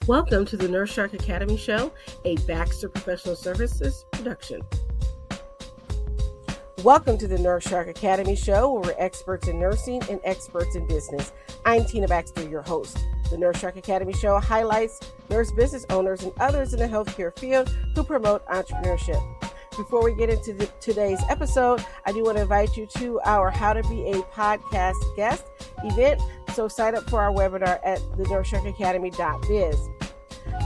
Welcome to the Nurse Shark Academy Show, a Baxter Professional Services production. Welcome to the Nurse Shark Academy Show, where we're experts in nursing and experts in business. I'm Tina Baxter, your host. The Nurse Shark Academy Show highlights nurse business owners and others in the healthcare field who promote entrepreneurship. Before we get into today's episode, I do want to invite you to our How to Be a Podcast Guest event. So sign up for our webinar at thenurseSharkAcademy.biz.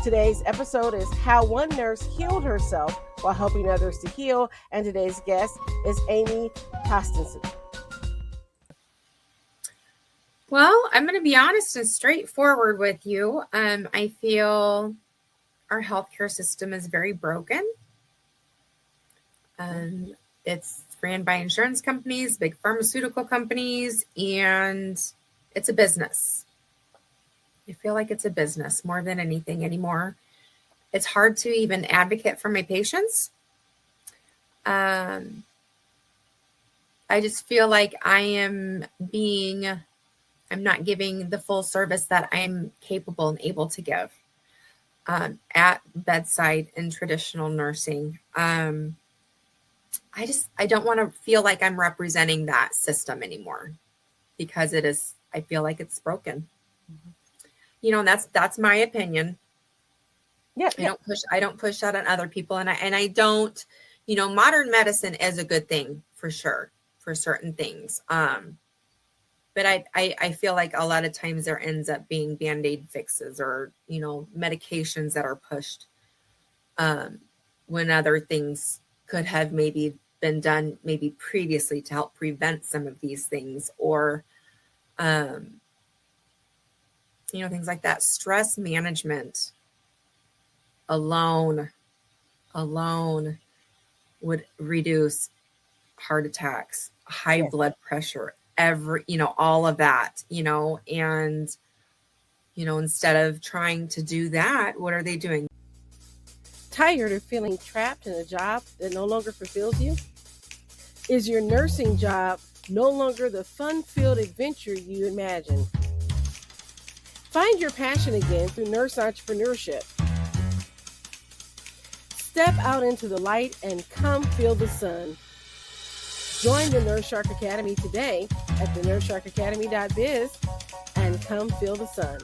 Today's episode is how one nurse healed herself while helping others to heal. And today's guest is Amy Tostenson. Well, I'm going to be honest and straightforward with you. I feel our healthcare system is very broken. It's ran by insurance companies, big pharmaceutical companies, and it's a business. I feel like it's a business more than anything anymore. It's hard to even advocate for my patients. I just feel like I'm not giving the full service that I'm capable and able to give at bedside in traditional nursing. I don't want to feel like I'm representing that system anymore because I feel like it's broken. Mm-hmm. And that's my opinion. Yeah. I don't push that on other people. And I don't, modern medicine is a good thing for sure, for certain things. But I feel like a lot of times there ends up being Band-Aid fixes or, medications that are pushed when other things could have maybe been done maybe previously to help prevent some of these things or, things like that. Stress management alone would reduce heart attacks, high blood pressure, all of that, and, instead of trying to do that, what are they doing? Tired of feeling trapped in a job that no longer fulfills you? Is your nursing job no longer the fun-filled adventure you imagined? Find your passion again through nurse entrepreneurship. Step out into the light and come feel the sun. Join the Nurse Shark Academy today at thenurseSharkAcademy.biz and come feel the sun.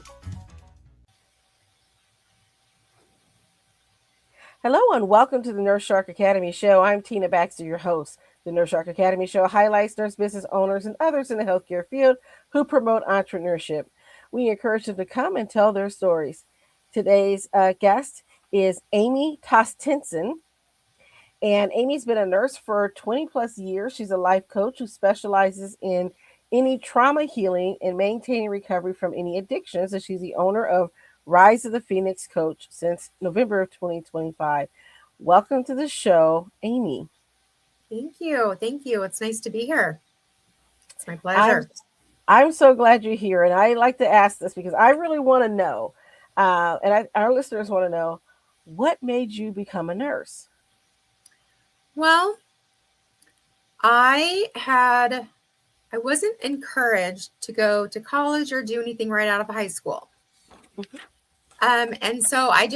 Hello and welcome to the Nurse Shark Academy Show. I'm Tina Baxter, your host. The Nurse Shark Academy Show highlights nurse business owners and others in the healthcare field who promote entrepreneurship. We encourage them to come and tell their stories. Today's guest is Amy Tostenson. And Amy's been a nurse for 20 plus years. She's a life coach who specializes in any trauma healing and maintaining recovery from any addictions. And she's the owner of Rise of the Phoenix Coach since November of 2025. Welcome to the show, Amy. Thank you. It's nice to be here. It's my pleasure. I'm so glad you're here. And I like to ask this because I really want to know, our listeners want to know, what made you become a nurse? Well, I wasn't encouraged to go to college or do anything right out of high school. Mm-hmm. And so I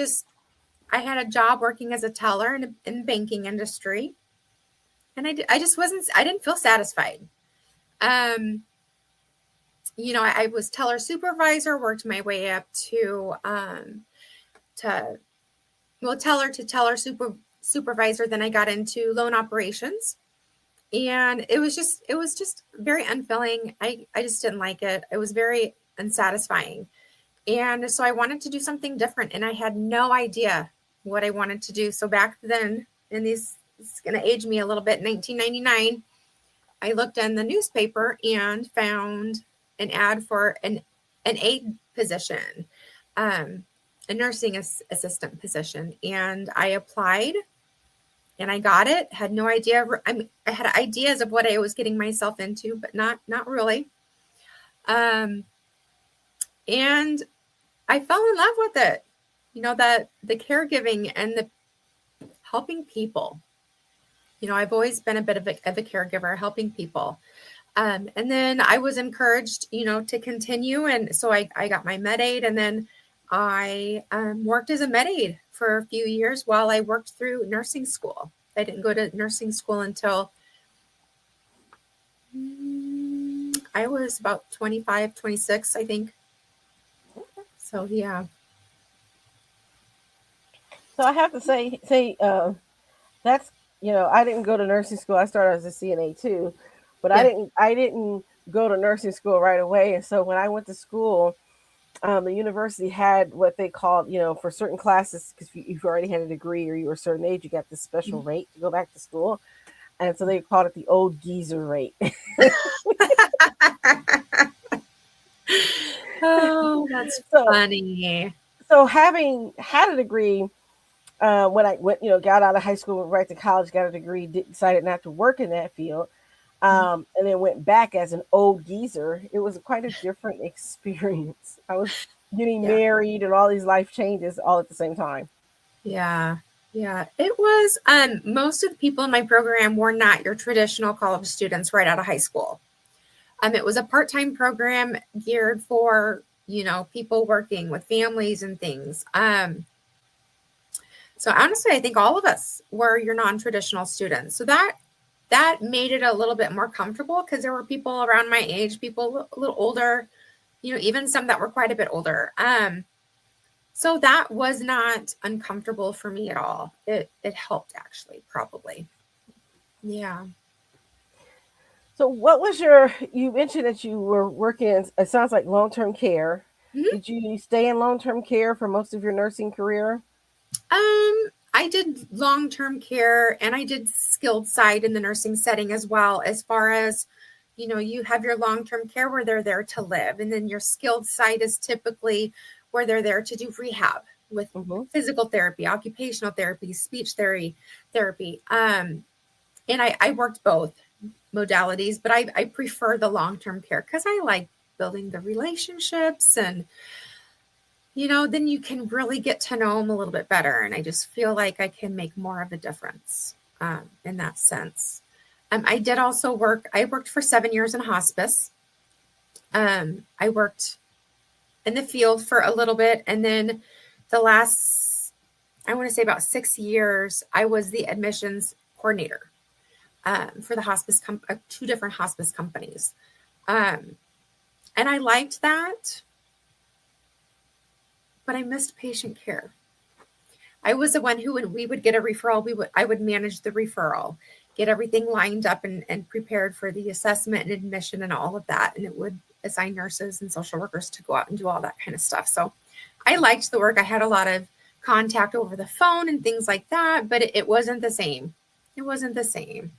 had a job working as a teller in the banking industry. And I didn't feel satisfied. I was teller supervisor, worked my way up to teller to teller supervisor. Then I got into loan operations, and it was just very unfulfilling. I just didn't like it. It was very unsatisfying. And so I wanted to do something different, and I had no idea what I wanted to do. So back then, it's going to age me a little bit, in 1999, I looked in the newspaper and found an ad for an aide position, a nursing assistant position. And I applied and I got it. Had no idea. I had ideas of what I was getting myself into, but not really. And I fell in love with it. The caregiving and the helping people. I've always been a bit of a caregiver, helping people. And then I was encouraged, to continue. And so I got my med aid, and then I worked as a med aide for a few years while I worked through nursing school. I didn't go to nursing school until I was about 25, 26, I think. So, yeah. So I have to say, that's, I didn't go to nursing school. I started as a CNA too, but I Yeah. didn't go to nursing school right away. And so when I went to school, the university had what they called, for certain classes, because you've already had a degree or you were a certain age, you got this special rate to go back to school. And so they called it the old geezer rate. Oh, that's so, funny. so having had a degree, when I went, got out of high school, went right to college, got a degree, decided not to work in that field, and then went back as an old geezer. It was quite a different experience. I was getting Yeah. married and all these life changes all at the same time. Yeah. Yeah. It was, most of the people in my program were not your traditional college students right out of high school. It was a part-time program geared for, people working with families and things. So honestly, I think all of us were your non-traditional students. So that made it a little bit more comfortable because there were people around my age, people a little older, even some that were quite a bit older. So that was not uncomfortable for me at all. It helped actually, probably. Yeah. So, you mentioned that you were working in, it sounds like long term care. Mhm. Did you stay in long term care for most of your nursing career? I did long-term care and I did skilled side in the nursing setting as well, as far as, you have your long-term care where they're there to live. And then your skilled side is typically where they're there to do rehab with Mm-hmm. physical therapy, occupational therapy, speech therapy. And I worked both modalities, but I prefer the long-term care because I like building the relationships and then you can really get to know them a little bit better. And I just feel like I can make more of a difference in that sense. I did also I worked for 7 years in hospice. I worked in the field for a little bit. And then the last, I want to say about 6 years, I was the admissions coordinator for the hospice, two different hospice companies. Um, and I liked that, but I missed patient care. I was the one who, when we would get a referral, I would manage the referral, get everything lined up and prepared for the assessment and admission and all of that. And it would assign nurses and social workers to go out and do all that kind of stuff. So I liked the work. I had a lot of contact over the phone and things like that, but it wasn't the same. It wasn't the same.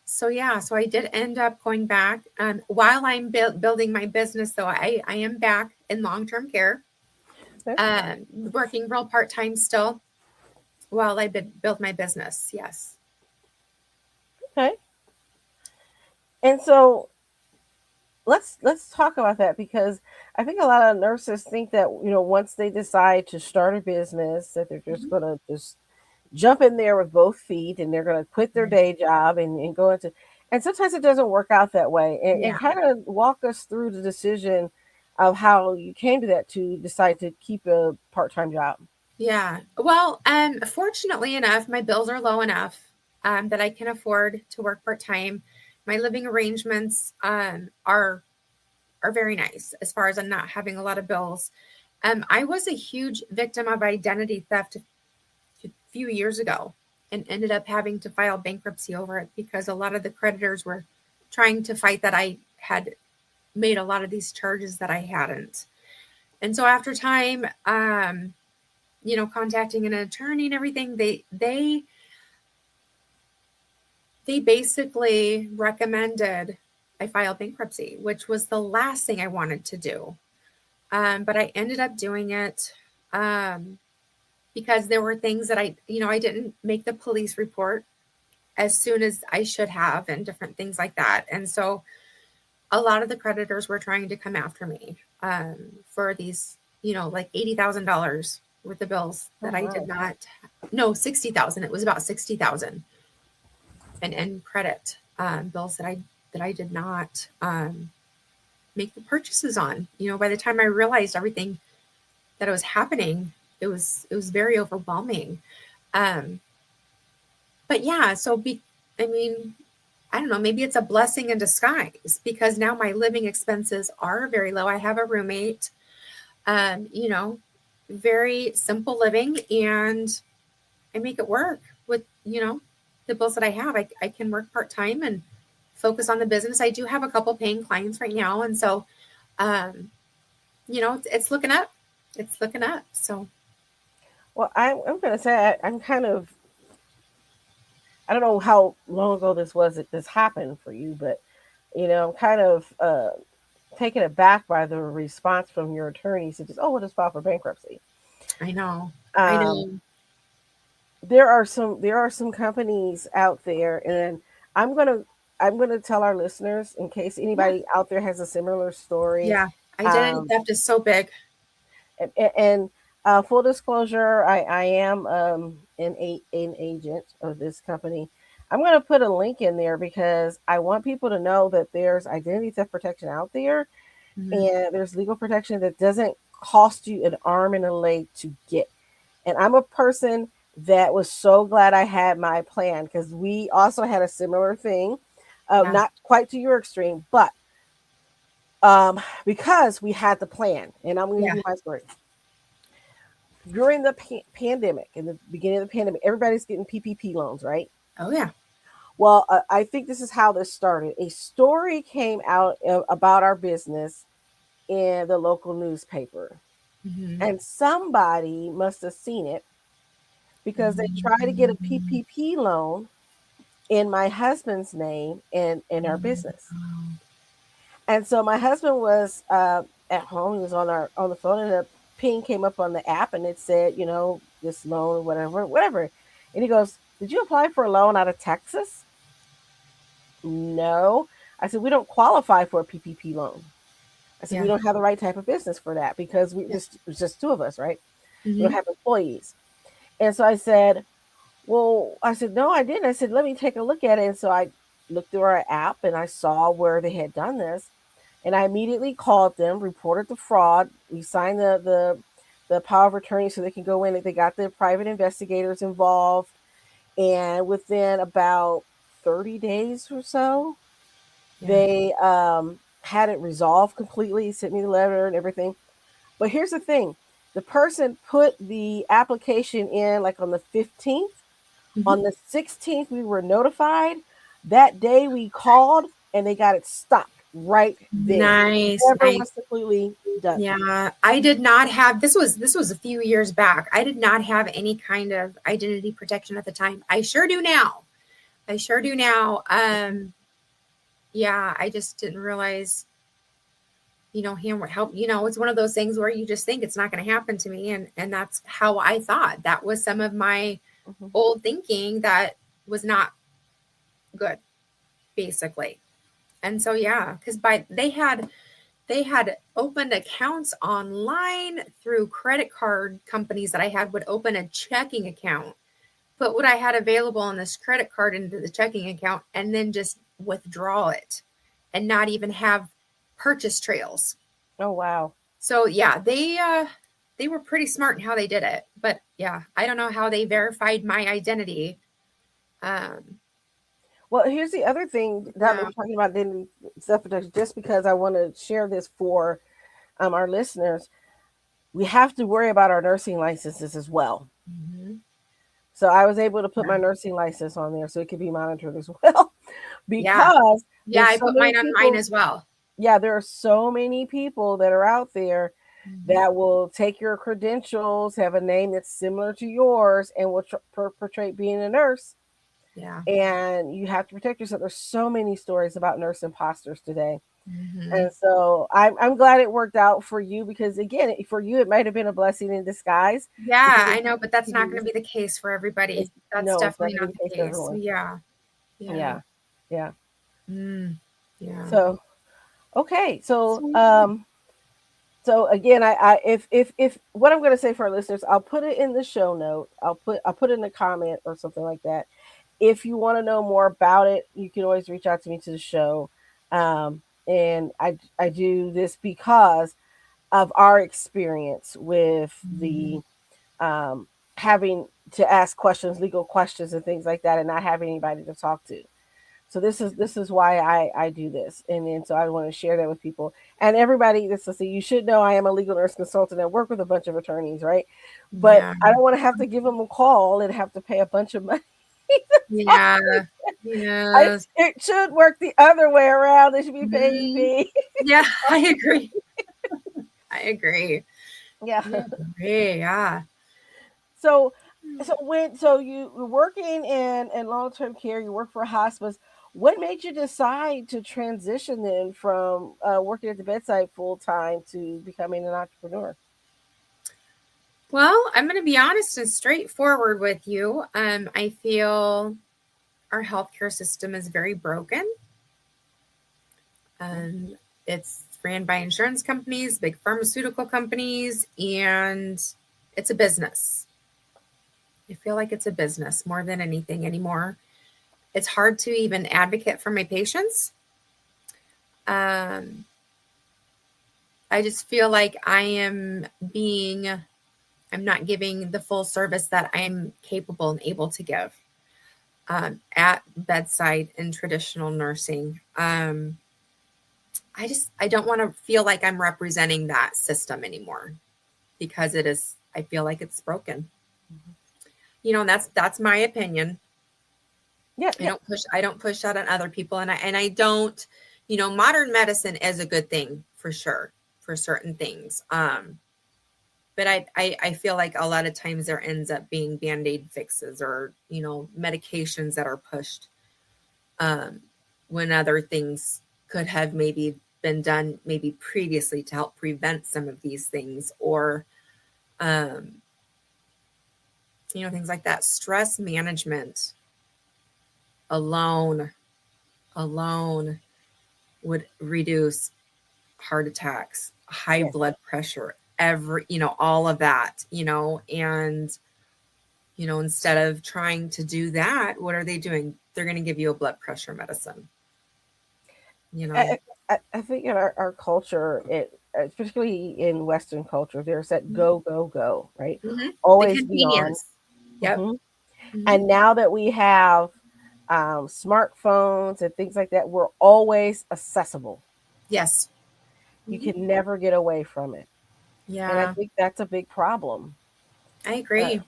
So yeah, so I did end up going back. While I'm building my business, though, I am back in long-term care, Okay. working real part-time still while I build my business. Yes. Okay. And so let's talk about that, because I think a lot of nurses think that once they decide to start a business that they're just Mhm. going to just jump in there with both feet and they're going to quit their Right. day job and go into, and sometimes it doesn't work out that way, and Yeah. kind of walk us through the decision of how you came to that to decide to keep a part-time job. Yeah. Well, fortunately enough, my bills are low enough that I can afford to work part-time. My living arrangements are very nice as far as I'm not having a lot of bills. I was a huge victim of identity theft a few years ago and ended up having to file bankruptcy over it because a lot of the creditors were trying to fight that I had made a lot of these charges that I hadn't. And so after time, contacting an attorney and everything, they basically recommended I file bankruptcy, which was the last thing I wanted to do. But I ended up doing it um, because there were things that I didn't make the police report as soon as I should have and different things like that. And so a lot of the creditors were trying to come after me for these, like $80,000 worth of bills Oh that I my. did not. No, 60,000. It was about 60,000 and credit bills that I did not make the purchases on. By the time I realized everything, that it was happening. It was very overwhelming. Um, but yeah, I mean, I don't know, maybe it's a blessing in disguise because now my living expenses are very low. I have a roommate, you know, very simple living, and I make it work with, the bills that I have. I can work part time and focus on the business. I do have a couple paying clients right now. And so, um, it's looking up. It's looking up. So, Well, I'm going to say I'm kind of, I don't know how long ago this was that this happened for you, but I'm kind of taken aback by the response from your attorney. Said, "Oh, we'll just file for bankruptcy." I know. I Um, know. there are some companies out there, and I'm gonna I'm gonna tell our listeners in case Yeah. anybody out there has a similar story. Yeah. Identity Um, theft is so big. and full disclosure, I am an agent of this company. I'm going to put a link in there because I want people to know that there's identity theft protection out there, Mhm. and there's legal protection that doesn't cost you an arm and a leg to get. And I'm a person that was so glad I had my plan because we also had a similar thing, Yeah. not quite to your extreme, but um, because we had the plan. And I'm going to Yeah. give you my story. During the pandemic, in the beginning of the pandemic, everybody's getting PPP loans, right? Oh, yeah. Well, I think this is how this started. A story came out about our business in the local newspaper, Hmm. and somebody must have seen it because they tried to get a PPP loan in my husband's name and in our business. And so my husband was at home. He was on the phone, and a ping came up on the app, and it said, this loan, whatever, whatever. And he goes, "Did you apply for a loan out of Texas?" No. I said, "We don't qualify for a PPP loan." I said, "We Yeah. don't have the right type of business for that because Yeah. it was just two of us, right? We don't Hmm. have employees." And so I said, "Well," I said, "No, I didn't." I said, "Let me take a look at it." And so I looked through our app and I saw where they had done this. And I immediately called them, reported the fraud. We signed the power of attorney so they can go in. They got the private investigators involved. And within about 30 days or so, Yeah. they had it resolved completely, sent me the letter and everything. But here's the thing, the person put the application in like on the 15th. Hmm. On the 16th, we were notified. That day we called and they got it stopped right there. Nice. Never Nice. was completely done. Yeah, I did not have this was a few years back. I did not have any kind of identity protection at the time. I sure do now. I sure do now. Yeah, I just didn't realize, him help, it's one of those things where you just think it's not going to happen to me, and that's how I thought. That was some of my Mhm. old thinking that was not good, basically. And so yeah, cuz by they had opened accounts online through credit card companies that I had would open a checking account, put what I had available on this credit card into the checking account, and then just withdraw it and not even have purchase trails. Oh, wow. So yeah, they were pretty smart in how they did it. But yeah, I don't know how they verified my identity. Um, Well, here's the other thing that yeah, we're talking about identity self protection, just because I want to share this for our listeners. We have to worry about our nursing licenses as well. mhm, So I was able to put yeah, my nursing license on there so it could be monitored as well yeah, because yeah. there's I so put many mine on mine people. as well. Yeah, there are so many people that are out there Mhm. that will take your credentials, have a name that's similar to yours, and will perpetrate being a nurse. Yeah. And you have to protect yourself. There's so many stories about nurse imposters today. Hmm. And so I'm glad it worked out for you because, again, for you, it might have been a blessing in disguise because Yeah, I know, but that's you not can going to just, be the case for everybody. it's, That's no, it's not definitely going to not be the the case for case. everyone. Yeah. Yeah. Yeah. Yeah. Mm, yeah. So, okay. So, So, so again, if what I'm going to say for our listeners, I'll put it in the show note. I'll put it in a comment or something like that. If you want to know more about it, you can always reach out to me to the show. And I do this because of our experience with Mhm. the having to ask questions, legal questions, and things like that, and not having anybody to talk to. So this is why I do this, and then so I want to share that with people and everybody. This is you should know I am a legal nurse consultant and work with a bunch of attorneys, right? But Yeah. I don't want to have to give them a call and have to pay a bunch of money. Yeah. Yes. It should work the other way around. They should be paying Mhm. me. Yeah, I agree. I agree. Yeah. I agree. Yeah. So so you were working in long term care. You work for a hospice. What made you decide to transition then from working at the bedside full time to becoming an entrepreneur? Well, I'm going to be honest and straightforward with you. I feel our healthcare system is very broken. Um, it's ran by insurance companies, big pharmaceutical companies, and it's a business. I feel like it's a business more than anything anymore. It's hard to even advocate for my patients. Um, I just feel like I'm not giving the full service that I'm capable and able to give at bedside in traditional nursing. I don't want to feel like I'm representing that system anymore because I feel like it's broken. Mhm. And that's my opinion. Yeah, I yeah, don't push that on other people, and I don't, modern medicine is a good thing for sure for certain things. But I feel like a lot of times there ends up being band-aid fixes or, medications that are pushed um, when other things could have maybe been done maybe previously to help prevent some of these things or, um, things like that. Stress management alone, alone would reduce heart attacks, high yes. blood pressure, all of that, and instead of trying to do that, what are they doing? They're going to give you a blood pressure medicine, you know. I, I think in our culture, particularly in Western culture, there's that go, go, go, right? Mm-hmm. The Always be on. convenience. Yep. Hmm. Mm-hmm. And now that we have smartphones and things like that, we're always accessible. Yes. You Mm-hmm. can never get away from it. And I Yeah, think that's a big problem. I Uh, agree.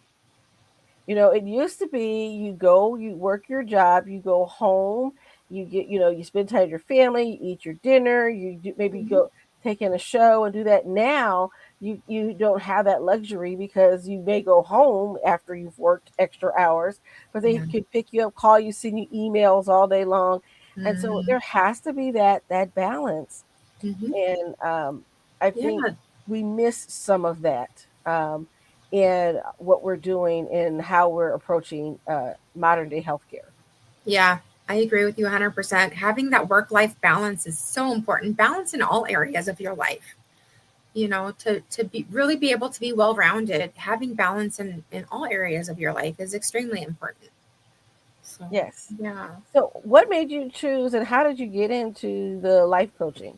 it used to be you go, you work your job, you go home, you get, you spend time with your family, you eat your dinner, maybe Mm-hmm. go take in a show and do that. Now you don't have that luxury because you may go home after you've worked extra hours, but they Yeah. could pick you up, call you, send you emails all day long, and so Mm-hmm. there has to be that balance. Mm-hmm. And I think Yeah. we miss some of that in what we're doing and how we're approaching modern day healthcare. Yeah. I agree with you 100%. Having that work-life balance is so important. Balance in all areas of your life. To be really be able to be well-rounded, having balance in all areas of your life is extremely important. So, Yes. yeah. So, what made you choose, and how did you get into the life coaching?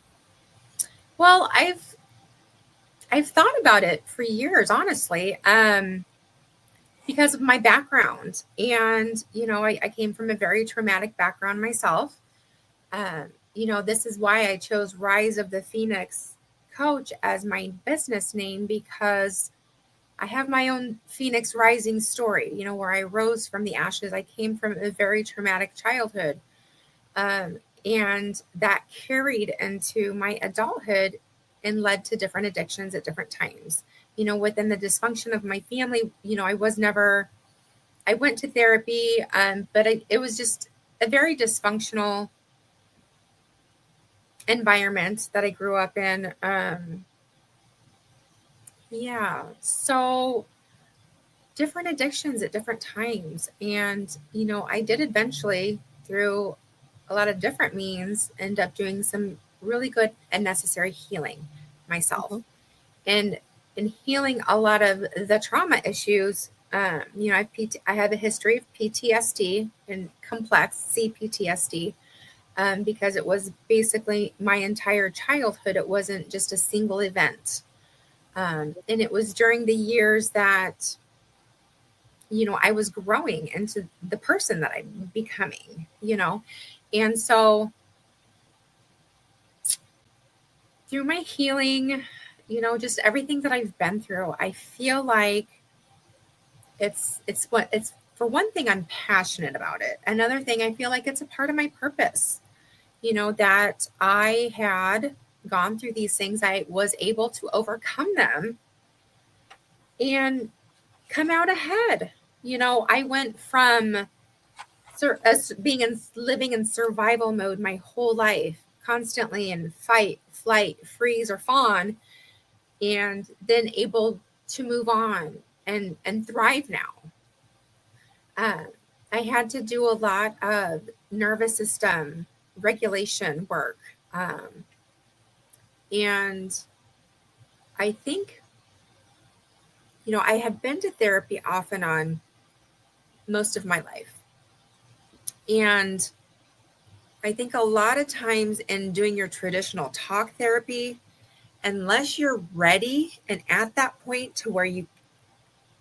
Well, I've thought about it for years, honestly, because of my background. And, I came from a very traumatic background myself. This is why I chose Rise of the Phoenix Coach as my business name because I have my own Phoenix Rising story, where I rose from the ashes. I came from a very traumatic childhood. Um, and that carried into my adulthood and led to different addictions at different times. Within the dysfunction of my family, I went to therapy, but it was just a very dysfunctional environment that I grew up in. Yeah. So different addictions at different times. And, I did eventually, through a lot of different means, end up doing some really good and necessary healing myself. Hmm. And in healing a lot of the trauma issues, I have a history of PTSD and complex CPTSD because it was basically my entire childhood. It wasn't just a single event. And it was during the years that, I was growing into the person that I'm becoming. And so through my healing, just everything that I've been through, I feel like it's for one thing, I'm passionate about it. Another thing, I feel like it's a part of my purpose, that I had gone through these things. I was able to overcome them and come out ahead. I went from as being in living in survival mode my whole life, constantly in fight, flight, freeze, or fawn, and then able to move on and thrive now. Uh, I had to do a lot of nervous system regulation work, and I think I had been to therapy off and on most of my life, and I think a lot of times in doing your traditional talk therapy, unless you're ready and at that point to where you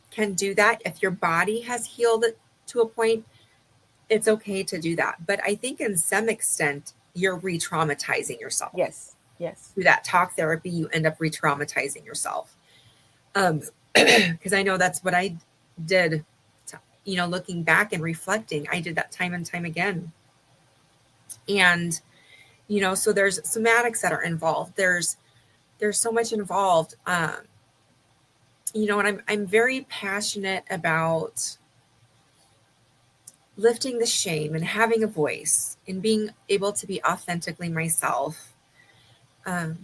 can do that, if your body has healed to a point, it's okay to do that. But I think in some extent, you're re-traumatizing yourself. Yes. Yes. Through that talk therapy, you end up re-traumatizing yourself. Because I know that's what I did, looking back and reflecting, I did that time and time again. And, so there's somatics that are involved. There's so much involved. And I'm very passionate about lifting the shame and having a voice and being able to be authentically myself. I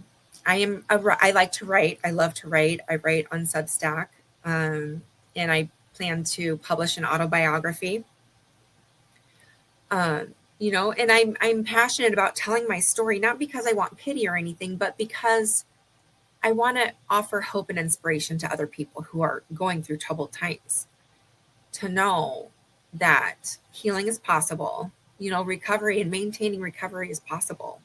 like to write. I love to write. I write on Substack, and I plan to publish an autobiography. And I'm passionate about telling my story, not because I want pity or anything, but because I want to offer hope and inspiration to other people who are going through troubled times, to know that healing is possible, recovery and maintaining recovery is possible,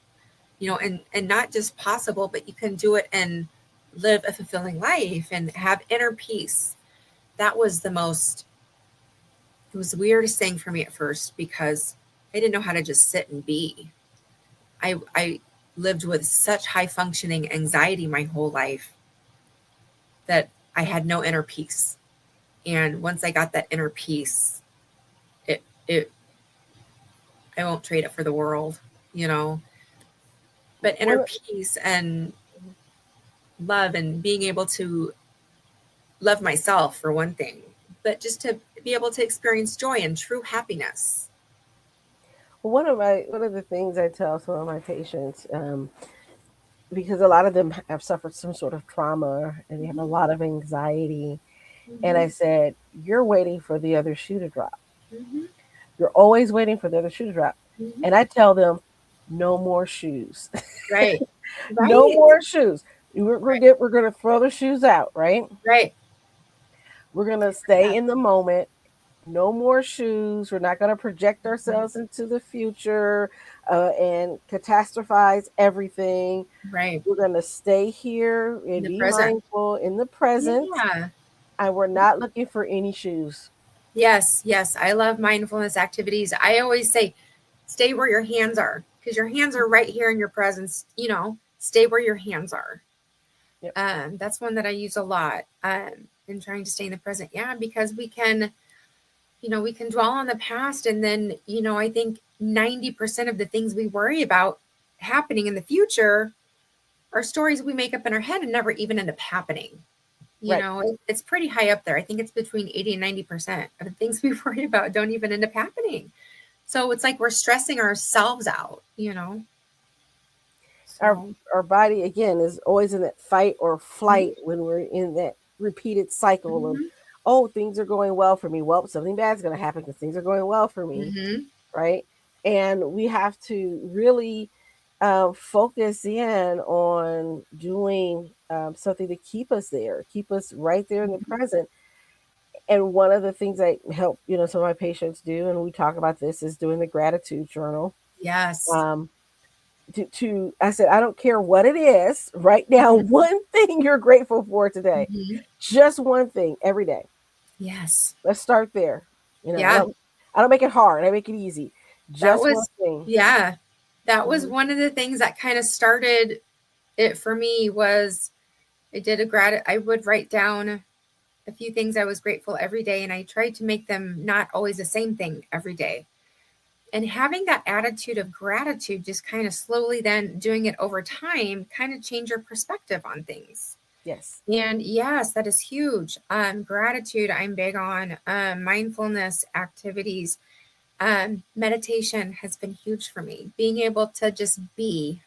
and not just possible, but you can do it and live a fulfilling life and have inner peace. That was it was the weirdest thing for me at first, because I didn't know how to just sit and be. I lived with such high functioning anxiety my whole life that I had no inner peace. And once I got that inner peace, it I won't trade it for the world, But inner peace and love, and being able to love myself for one thing, but just to be able to experience joy and true happiness. Well, one of the things I tell some of my patients, because a lot of them have suffered some sort of trauma and they have a lot of anxiety, and I Mm-hmm. said, "You're waiting for the other shoe to drop. Mm-hmm. You're always waiting for the other shoe to drop." Mm-hmm. And I tell them, "No more shoes. Right. No Right. more shoes. Right. We're gonna throw the shoes out, right? Right. We're gonna stay Yeah. in the moment. No more shoes. We're not gonna project Mm-hmm. ourselves into the future and catastrophize everything. Right. We're gonna stay here In and the be present. mindful in the present, Yeah. and we're not looking for any shoes." Yes. Yes. I love mindfulness activities. I always say, stay where your hands are, because your hands are right here in your presence. Stay where your hands are. Yep. That's one that I use a lot, in trying to stay in the present. Yeah, because we can dwell on the past, and then, I think 90% of the things we worry about happening in the future are stories we make up in our head and never even end up happening. Right. It's pretty high up there. I think it's between 80 and 90% of the things we worry about don't even end up happening. So it's like we're stressing ourselves out. Our So, our body again is always in that fight or mhm, flight when we're in that repeated cycle of, mhm, oh, things are going well for me. Well, something bad's going to happen because things are going well for me, mhm. right? And we have to really focus in on doing something to keep us there, keep us right there in the present. And one of the things I help, some of my patients do, and we talk about this, is doing the gratitude journal. Yes. Um, I said, I don't care what it is. Write down one thing you're grateful for today. Mhm. Just one thing every day. Yes. Let's start there. Yeah. I don't make it hard. I make it easy. That Just one was, thing. yeah. That was Hmm. one of the things that kind of started it for me was I would write down a few things I was grateful every day, and I tried to make them not always the same thing every day. And having that attitude of gratitude, just kind of slowly then doing it over time, kind of change your perspective on things. Yes. And yes, that is huge. Gratitude, I'm big on. Mindfulness activities, meditation has been huge for me. Being able to just be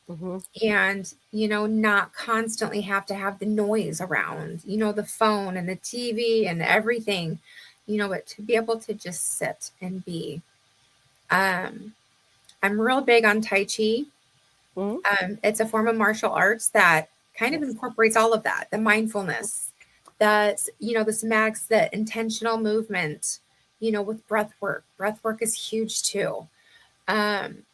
Hmm. and, not constantly have to have the noise around, the phone and the TV and everything, but to be able to just sit and be. Um, I'm real big on Tai Chi. Hmm. It's a form of martial arts that kind of Yes. incorporates all of that, the mindfulness, that, the somatics, the intentional movement, with breath work. Breath work is huge too. Um,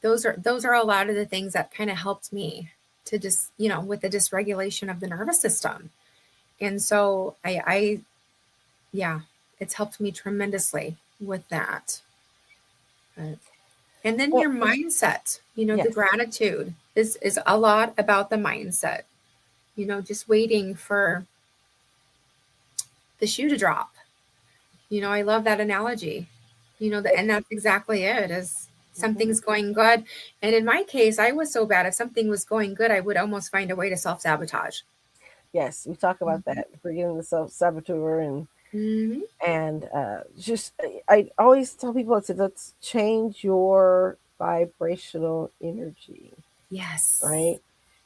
those are a lot of the things that kind of helped me to just, with the dysregulation of the nervous system. And so yeah, it's helped me tremendously with that. But and then Well, your mindset, the yes. gratitude is a lot about the mindset, just waiting for the shoe to drop. I love that analogy. And that's exactly it, is Mhm. something's going good. And in my case, I was so bad. If something was going good, I would almost find a way to self-sabotage. Yes. We talk about Mhm. that. Forgetting the self saboteur Mhm. and just I always tell people, I said, let's change your vibrational energy, Yes. right?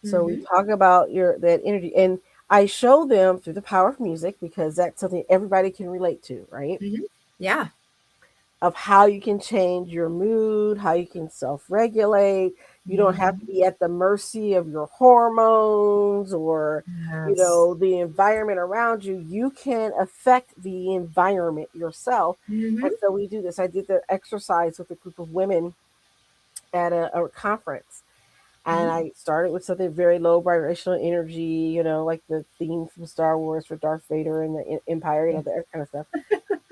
So we Mhm. talk about your that energy, and I show them through the power of music because that's something everybody can relate to, right? Mhm. Yeah. Of how you can change your mood, how you can self regulate. You don't have to Mhm. be at the mercy of your hormones or, Yes. the environment around you. You can affect the environment yourself. And Mhm. so we do this. I did the exercise with a group of women at a conference. And Mhm. I started with something very low vibrational energy, like the theme from Star Wars for Darth Vader and the Empire, Yeah. that kind of stuff.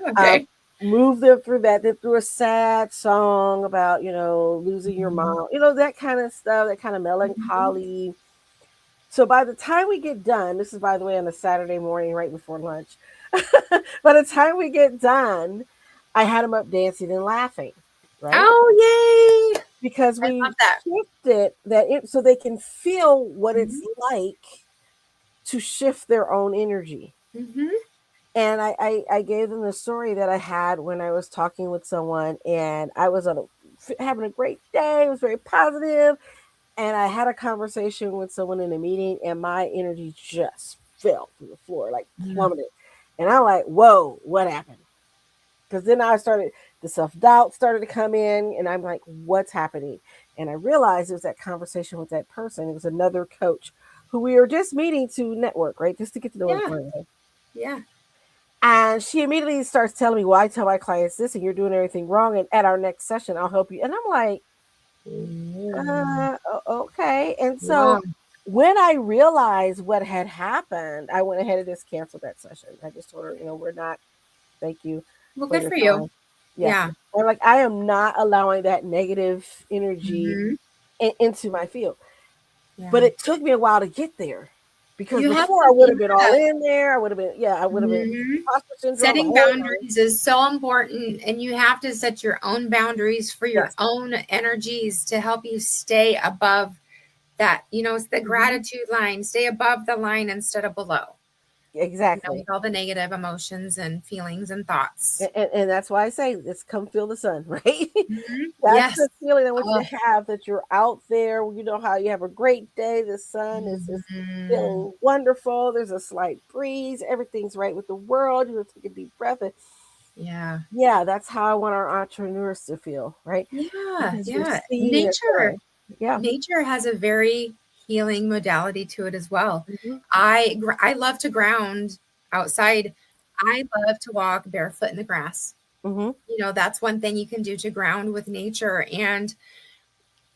uh, Okay. Move them through that, then through a sad song about, losing your Mhm. mom, that kind of stuff, that kind of Mhm. melancholy. So by the time we get done, this is, by the way, on a Saturday morning right before lunch. By the time we get done, I had them up dancing and laughing, right? Oh, yay! Because I we love that. shifted so they can feel what it's Mhm. like to shift their own energy. Mhm. And I gave them the story that I had when I was talking with someone, and I was having a great day. It was very positive, and I had a conversation with someone in a meeting, and my energy just fell to the floor, like Yeah. plummeted. And I'm like, "Whoa, what happened?" Because then the self doubt started to come in, and I'm like, "What's happening?" And I realized it was that conversation with that person. It was another coach who we were just meeting to network, right, just to get to know Yeah. one another. Yeah. And she immediately starts telling me, "Well, I tell my clients this, and you're doing everything wrong. And at our next session, I'll help you." And I'm like, Mm. Okay. And so Wow. when I realized what had happened, I went ahead and just canceled that session. I just told her, we're not, thank you Well, for good your for you. time. Yeah. Yeah. And like, I am not allowing that negative energy Mhm. into my field. But Yeah. it took me a while to get there because You have before I to, would have been all in there. I would have been Mhm. imposter syndrome, the Setting whole nine. boundaries is so important, and you have to set your own boundaries for your Yes. own energies to help you stay above that. It's the Hmm. gratitude line, stay above the line instead of below, Exactly. with all the negative emotions and feelings and thoughts. And that's why I say, let's come feel the sun, right? Mhm. That's Yes. the feeling I want you Oh. to have, that you're out there. You know how you have a great day. The sun is Mhm. feeling wonderful. There's a slight breeze. Everything's right with the world. You take a deep breath. And Yeah. yeah, that's how I want our entrepreneurs to feel, right? Yeah. Because you're Yeah. seeing it Nature. grow. Yeah. Nature has a very healing modality to it as well. Hmm. I love to ground outside. I love to walk barefoot in the grass. Hmm. That's one thing you can do to ground with nature. And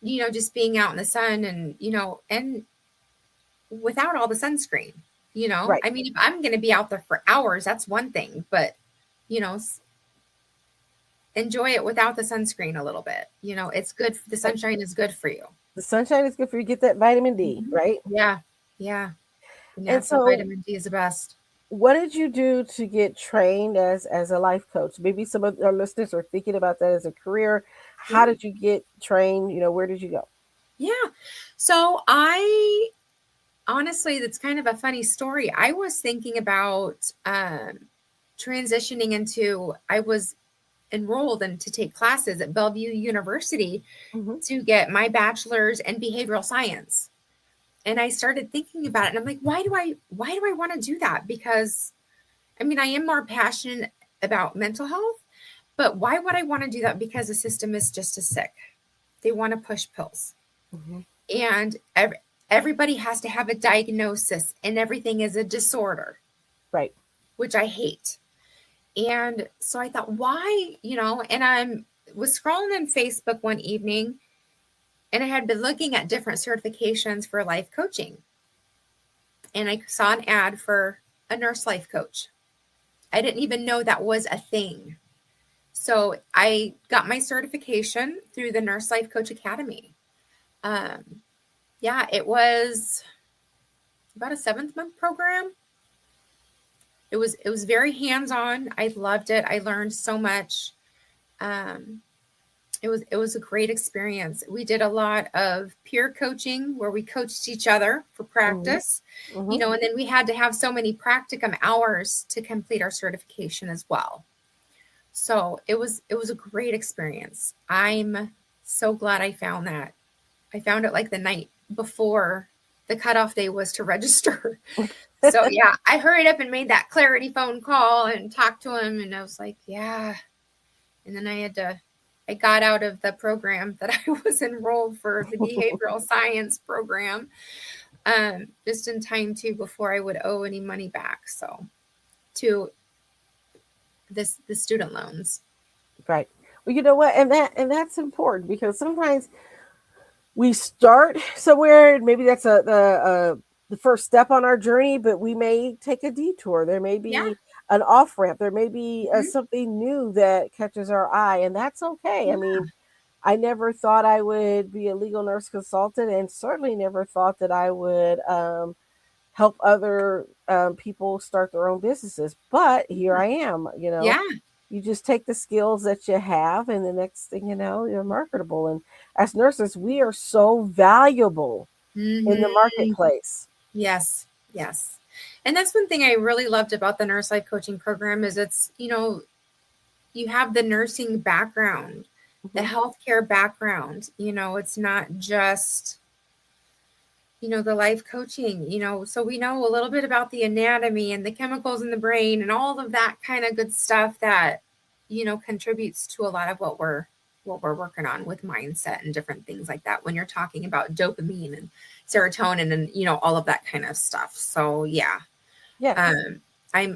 just being out in the sun and without all the sunscreen. Right. I mean, if I'm going to be out there for hours, that's one thing, but you know, enjoy it without the sunscreen a little bit. It's good. The sunshine is good for you. The sunshine is good for you. Get that vitamin D, Mhm. right? Yeah. Yeah. The And natural so, vitamin D is the best. what did you do to get trained as a life coach? Maybe some of our listeners are thinking about that as a career. How Yeah. did you get trained? Where did you go? Yeah. So I honestly, that's kind of a funny story. I was thinking about transitioning into, I was enrolled and to take classes at Bellevue University Hmm. to get my bachelor's in behavioral science. And I started thinking about it and I'm like, why do I want to do that? Because I mean, I am more passionate about mental health, but why would I want to do that? Because the system is just as sick. They want to push pills. Hmm. And everybody has to have a diagnosis and everything is a disorder, Right. which I hate. And so I thought, why, and I was scrolling on Facebook one evening and I had been looking at different certifications for life coaching. And I saw an ad for a nurse life coach. I didn't even know that was a thing. So I got my certification through the Nurse Life Coach Academy. Um, yeah, it was about a 7-month program. It was very hands-on. I loved it. I learned so much. Um, it was a great experience. We did a lot of peer coaching where we coached each other for Hmm. practice, Hmm. and then we had to have so many practicum hours to complete our certification as well. So it was a great experience. I'm so glad I found that. I found it like the night before the cutoff day was to register. So yeah, I hurried up and made that Clarity phone call and talked to him, and I was like, yeah. And then I got out of the program that I was enrolled for, the behavioral science program, just in time too before I would owe any money back. So to the student loans. Right. Well, you know what, and that's important because sometimes we start somewhere, and maybe that's the first step on our journey, but we may take a detour. There may Yeah. be an off ramp. There may be Mhm. something new that catches our eye, and that's okay. I Yeah. mean, I never thought I would be a legal nurse consultant, and certainly never thought that I would help other people start their own businesses. But here I am. Yeah. You just take the skills that you have, and the next thing you know, you're marketable. And as nurses, we are so valuable in the Hmm. marketplace. Yes. Yes. And that's one thing I really loved about the nurse life coaching program is you have the nursing background, the Mhm. healthcare background. It's not just, the life coaching, so we know a little bit about the anatomy and the chemicals in the brain and all of that kind of good stuff that, contributes to a lot of what we're working on with mindset and different things like that when you're talking about dopamine and serotonin and, all of that kind of stuff. So yeah. Yes, Um, I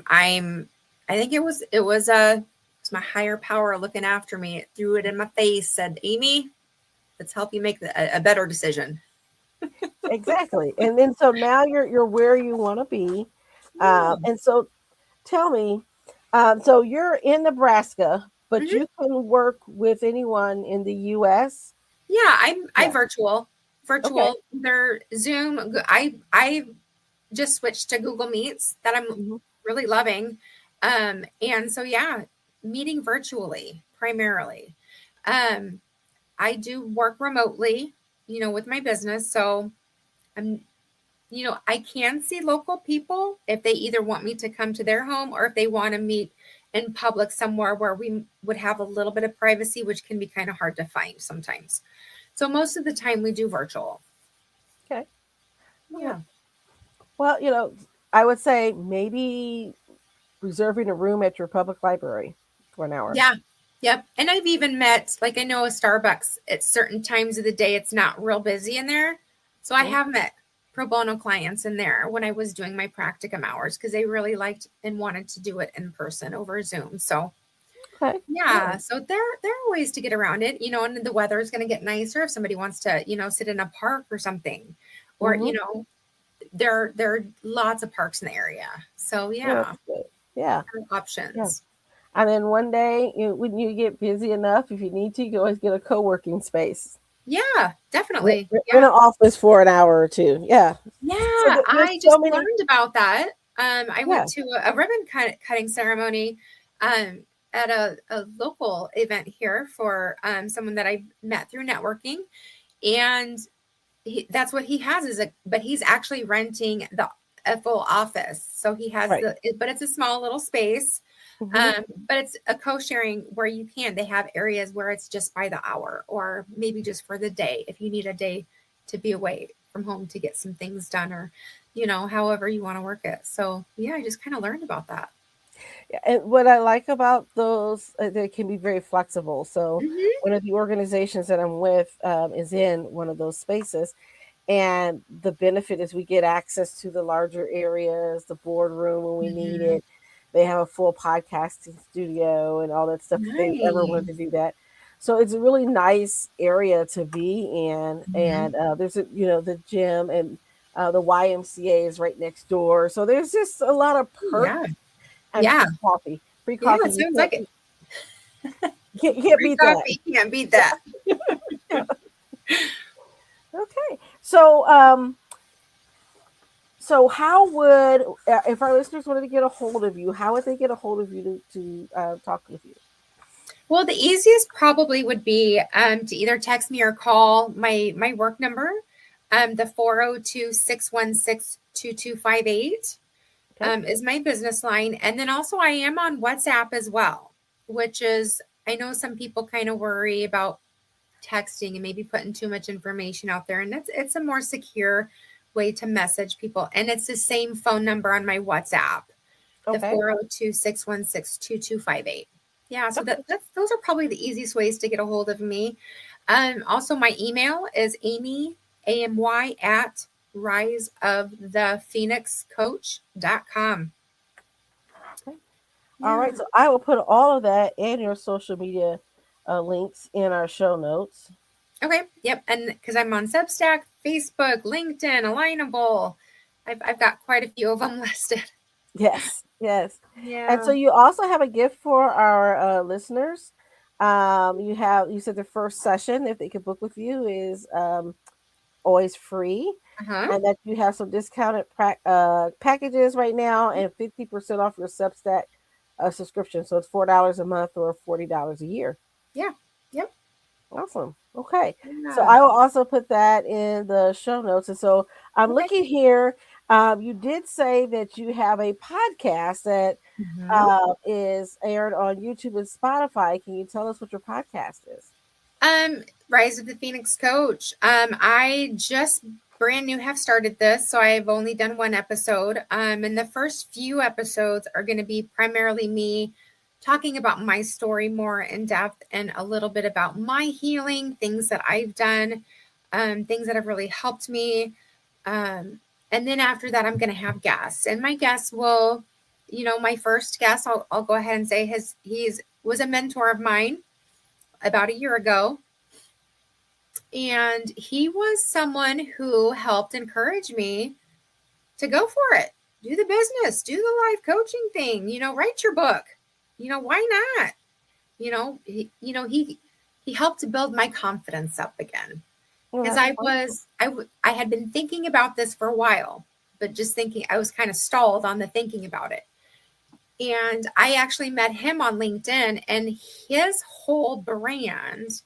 think it's my higher power looking after me. It threw it in my face, said, Amy, let's help you make a better decision. exactly. And then so now you're where you want to be. Yeah. And so tell me, so you're in Nebraska, but Mhm. you can work with anyone in the U.S. Yeah, I Yeah. Okay. virtual. Their Zoom. I just switched to Google Meets that I'm Hmm. really loving. And so yeah, meeting virtually primarily. Um, I do work remotely, with my business. So I'm, I can see local people if they either want me to come to their home or if they want to meet in public somewhere where we would have a little bit of privacy, which can be kind of hard to find sometimes. So most of the time we do virtual. Okay. Well, Yeah. well, I would say maybe reserving a room at your public library for an hour. Yeah. Yep. And I've even met, like, I know a Starbucks at certain times of the day, it's not real busy in there. So I Mhm. have met pro bono clients in there when I was doing my practicum hours because they really liked and wanted to do it in person over Zoom. So, Okay. Yeah, Good. so there are ways to get around it, and the weather is going to get nicer if somebody wants to, sit in a park or something, or Mm-hmm. there are lots of parks in the area. So Well, yeah, that's good. Yeah. there are Yeah. options. And then one day, when you get busy enough, if you need to, you can always get a co-working space. Yeah, Rent, definitely. rent Yeah. an office for an hour or two. Yeah. Yeah, So there's I so just many. learned about that. I Yeah. went to a ribbon cutting ceremony um, at a local event here for someone that I met through networking, and that's what he has but he's actually renting a full office. So he has Right. but it's a small little space. Mm-hmm. But it's a co-sharing where they have areas where it's just by the hour or maybe just for the day if you need a day to be away from home to get some things done, or however you want to work it. So yeah, I just kind of learned about that. And what I like about those, they can be very flexible. So Hmm. one of the organizations that I'm with is in one of those spaces, and the benefit is we get access to the larger areas, the boardroom when we need Hmm. it. They have a full podcasting studio and all that stuff if they ever wanted to Nice. do that. So it's a really nice area to be in, Hmm. and there's the gym and the YMCA is right next door. So there's just a lot of perks Yeah. and Yeah. free coffee. Free Yeah, coffee, it sounds like it. you can't Free beat that. coffee, can't beat that. Yeah. Okay, so how would if our listeners wanted to get a hold of you, how would they get a hold of you to talk with you? Well, the easiest probably would be to either text me or call my work number, the 402-616-2258 Okay. is my business line. And then also I am on WhatsApp as well, which is, I know some people kind of worry about texting and maybe putting too much information out there. And it's a more secure way to message people. And it's the same phone number on my WhatsApp, the Okay. 402-616-2258. Yeah, so Okay. those are probably the easiest ways to get a hold of me. Also, my email is amy at riseofthephoenixcoach.com. Okay. All Yeah. right. So I will put all of that and your social media links in our show notes. Okay. Yep. And because I'm on Substack, Facebook, LinkedIn, Alignable, I've got quite a few of them listed. Yes. Yes. And Yeah. so you also have a gift for our listeners. You said the first session, if they could book with you, is always free, Uh huh. and that you have some discounted packages right now and 50% off your Substack subscription. So it's $4 a month or $40 a year. Yeah. Yep. Awesome. Okay. So Yeah. I will also put that in the show notes. And so I'm Okay. looking here. You did say that you have a podcast that Hmm. is aired on YouTube and Spotify. Can you tell us what your podcast is? Rise of the Phoenix Coach. I just brand new have started this, so I've only done one episode. And the first few episodes are going to be primarily me talking about my story more in depth and a little bit about my healing, things that I've done, things that have really helped me. Um, and then after that, I'm going to have guests, and my guests will, my first guest, I'll go ahead and say he's was a mentor of mine about a year ago, and he was someone who helped encourage me to go for it, do the business, do the life coaching thing, write your book. Why not? He helped to build my confidence up again, Well, because that's wonderful. I had been thinking about this for a while, but just thinking, I was kind of stalled on the thinking about it. And I actually met him on LinkedIn, and his whole brand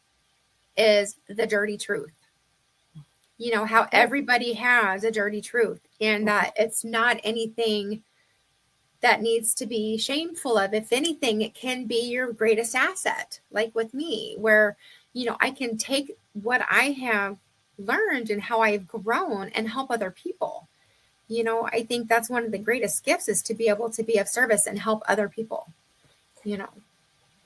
is the dirty truth. How Okay. everybody has a dirty truth, and that it's not anything that needs to be shameful of. If anything, it can be your greatest asset, like with me, where I can take what I have learned and how I've grown and help other people. I think that's one of the greatest gifts, is to be able to be of service and help other people you know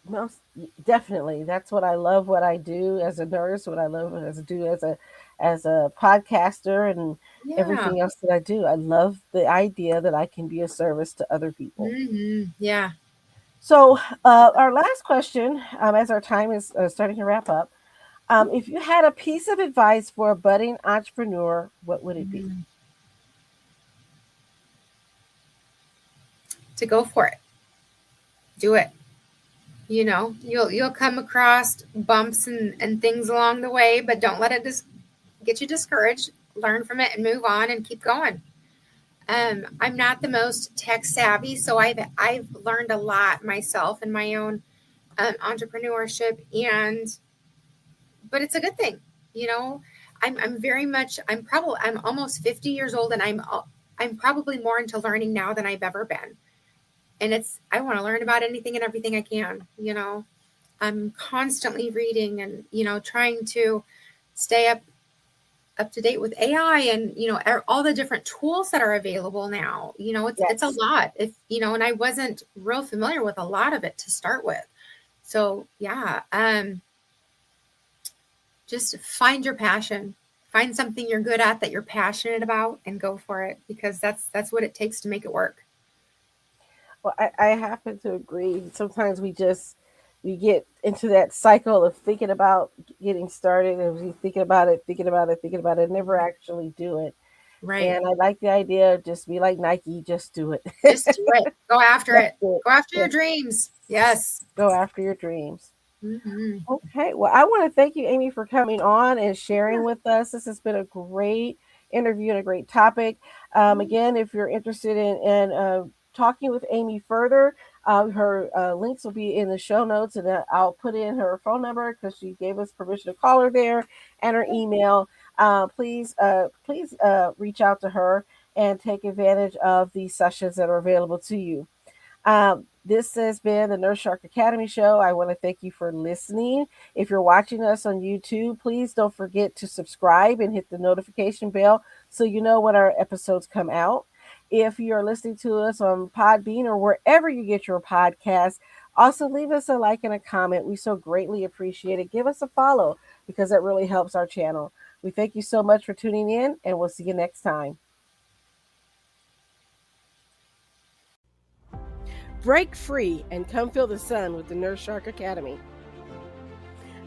Most definitely. That's what I love what I do as a nurse, what I love as I do as a podcaster and yeah. everything else that I do. I love the idea that I can be of service to other people. Yeah. So, our last question, as our time is starting to wrap up, if you had a piece of advice for a budding entrepreneur, what would it be? Mhm. To go for it. Do it. You'll come across bumps and things along the way, but don't let it just get you discouraged. Learn from it and move on and keep going. I'm not the most tech savvy, so I've learned a lot myself in my own entrepreneurship, but it's a good thing. You know, I'm very much I'm almost 50 years old, and I'm probably more into learning now than I've ever been. And I want to learn about anything and everything I can. I'm constantly reading and trying to stay up to date with AI and all the different tools that are available now. It's a Yes. lot. If and I wasn't real familiar with a lot of it to start with. So yeah, just find your passion. Find something you're good at that you're passionate about and go for it, because that's what it takes to make it work. Well, I happen to agree. Sometimes we get into that cycle of thinking about getting started, and we thinking about it, thinking about it, thinking about it, never actually do it. Right. And I like the idea of just be like Nike, just do it. Just do it. Go after Just it. do it. Go after your Just dreams. Yes. go after your dreams. Mm-hmm. Okay. Well, I want to thank you, Amy, for coming on and Yeah. sharing with us. This has been a great interview and a great topic. Again, if you're interested in talking with Amy further, her links will be in the show notes, and I'll put in her phone number because she gave us permission to call her there, and her email. Please reach out to her and take advantage of the sessions that are available to you. This has been the Nurse Shark Academy Show. I want to thank you for listening. If you're watching us on YouTube, please don't forget to subscribe and hit the notification bell so you know when our episodes come out. If you're listening to us on Podbean or wherever you get your podcasts, also leave us a like and a comment. We so greatly appreciate it. Give us a follow because that really helps our channel. We thank you so much for tuning in, and we'll see you next time. Break free and come feel the sun with the Nurse Shark Academy.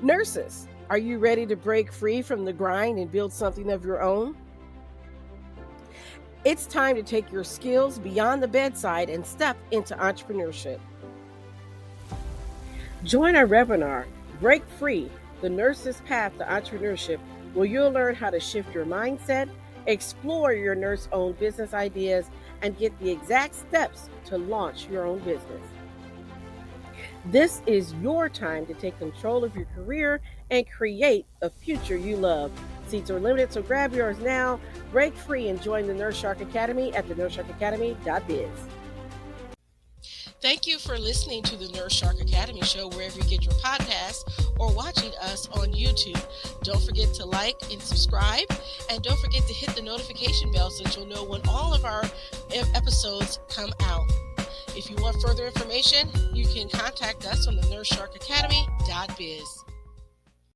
Nurses, are you ready to break free from the grind and build something of your own? It's time to take your skills beyond the bedside and step into entrepreneurship. Join our webinar, Break Free, the Nurse's Path to Entrepreneurship, where you'll learn how to shift your mindset, explore your nurse-owned business ideas, and get the exact steps to launch your own business. This is your time to take control of your career and create a future you love. Seats are limited, so grab yours now. Break free and join the Nurse Shark Academy at thenurseSharkAcademy.biz. Thank you for listening to the Nurse Shark Academy Show wherever you get your podcasts or watching us on YouTube. Don't forget to like and subscribe, and don't forget to hit the notification bell so that you'll know when all of our episodes come out. If you want further information, you can contact us on the NurseSharkAcademy.biz.